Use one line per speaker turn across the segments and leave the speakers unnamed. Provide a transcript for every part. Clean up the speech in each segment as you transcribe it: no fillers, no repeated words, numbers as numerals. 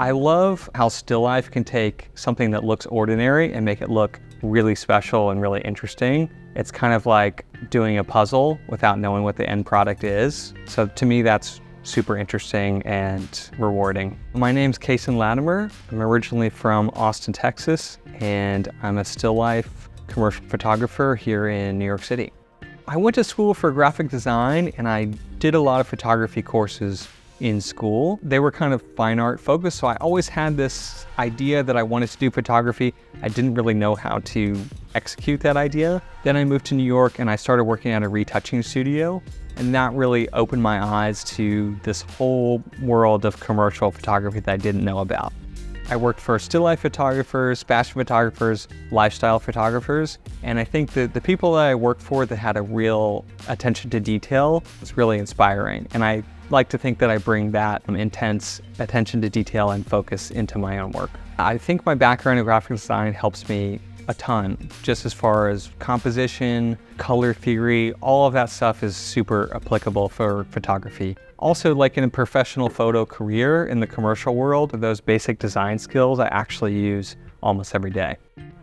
I love how still life can take something that looks ordinary and make it look really special and really interesting. It's kind of like doing a puzzle without knowing what the end product is. So to me, that's super interesting and rewarding. My name's Cason Latimer. I'm originally from Austin, Texas, and I'm a still life commercial photographer here in New York City. I went to school for graphic design and I did a lot of photography courses in school. They were kind of fine art focused, so I always had this idea that I wanted to do photography. I didn't really know how to execute that idea. Then I moved to New York and I started working at a retouching studio, and that really opened my eyes to this whole world of commercial photography that I didn't know about. I worked for still life photographers, fashion photographers, lifestyle photographers, and I think that the people that I worked for that had a real attention to detail was really inspiring. And I like to think that I bring that intense attention to detail and focus into my own work. I think my background in graphic design helps me a ton, just as far as composition, color theory, all of that stuff is super applicable for photography. Also, like in a professional photo career in the commercial world, those basic design skills I actually use almost every day.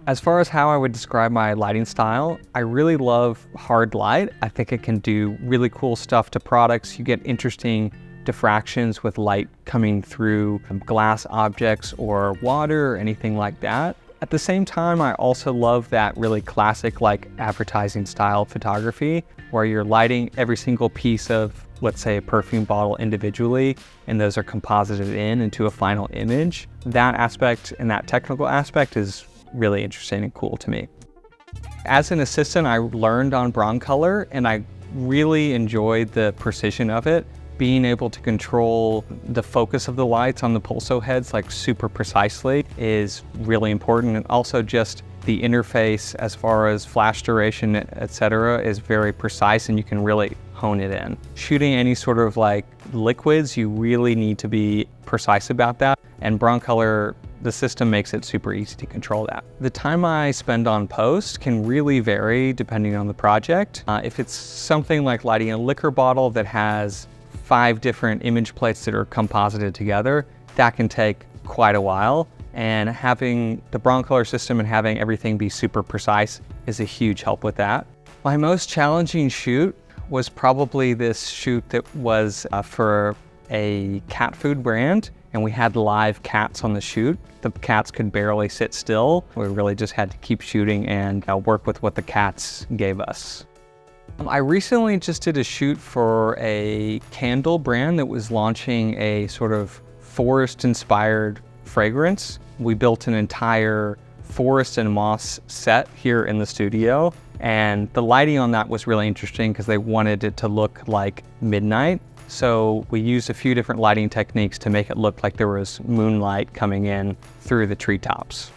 As far as how I would describe my lighting style, I really love hard light. I think it can do really cool stuff to products. You get interesting diffractions with light coming through glass objects or water or anything like that. At the same time, I also love that really classic like advertising style photography where you're lighting every single piece of, let's say, a perfume bottle individually, and those are composited into a final image. That aspect and that technical aspect is really interesting and cool to me. As an assistant, I learned on Broncolor and I really enjoyed the precision of it. Being able to control the focus of the lights on the pulso heads like super precisely is really important, and also just the interface as far as flash duration, etc. is very precise and you can really hone it in. Shooting any sort of like liquids, you really need to be precise about that, and Broncolor, the system makes it super easy to control that. The time I spend on post can really vary depending on the project. If it's something like lighting a liquor bottle that has 5 different image plates that are composited together, that can take quite a while. And having the Broncolor system and having everything be super precise is a huge help with that. My most challenging shoot was probably this shoot that was for a cat food brand, and we had live cats on the shoot. The cats could barely sit still. We really just had to keep shooting and work with what the cats gave us. I recently just did a shoot for a candle brand that was launching a sort of forest-inspired fragrance. We built an entire forest and moss set here in the studio, and the lighting on that was really interesting because they wanted it to look like midnight. So we used a few different lighting techniques to make it look like there was moonlight coming in through the treetops.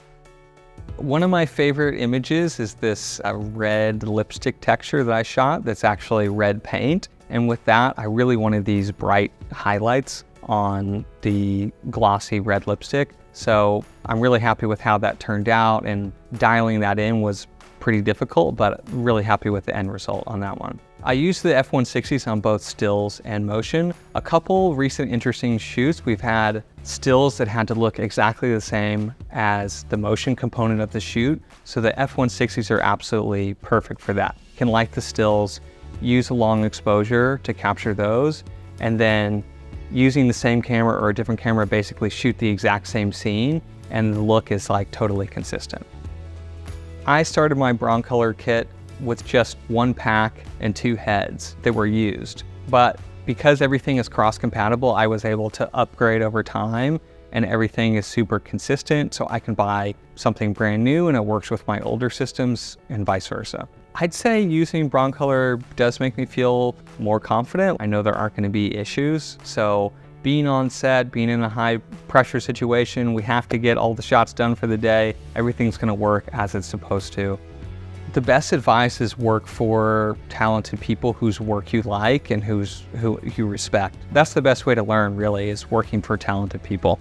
One of my favorite images is this red lipstick texture that I shot that's actually red paint. And with that, I really wanted these bright highlights on the glossy red lipstick. So I'm really happy with how that turned out, and dialing that in was pretty difficult, but really happy with the end result on that one. I used the f1.60s on both stills and motion. A couple recent interesting shoots, we've had stills that had to look exactly the same as the motion component of the shoot. So the f1.60s are absolutely perfect for that. You can light the stills, use a long exposure to capture those, and then using the same camera or a different camera, basically shoot the exact same scene, and the look is like totally consistent. I started my Broncolor kit with just 1 pack and 2 heads that were used. But because everything is cross-compatible, I was able to upgrade over time, and everything is super consistent, so I can buy something brand new and it works with my older systems and vice versa. I'd say using Broncolor does make me feel more confident. I know there aren't going to be issues, so being on set, being in a high pressure situation, we have to get all the shots done for the day. Everything's going to work as it's supposed to. The best advice is work for talented people whose work you like and who you respect. That's the best way to learn, really, is working for talented people.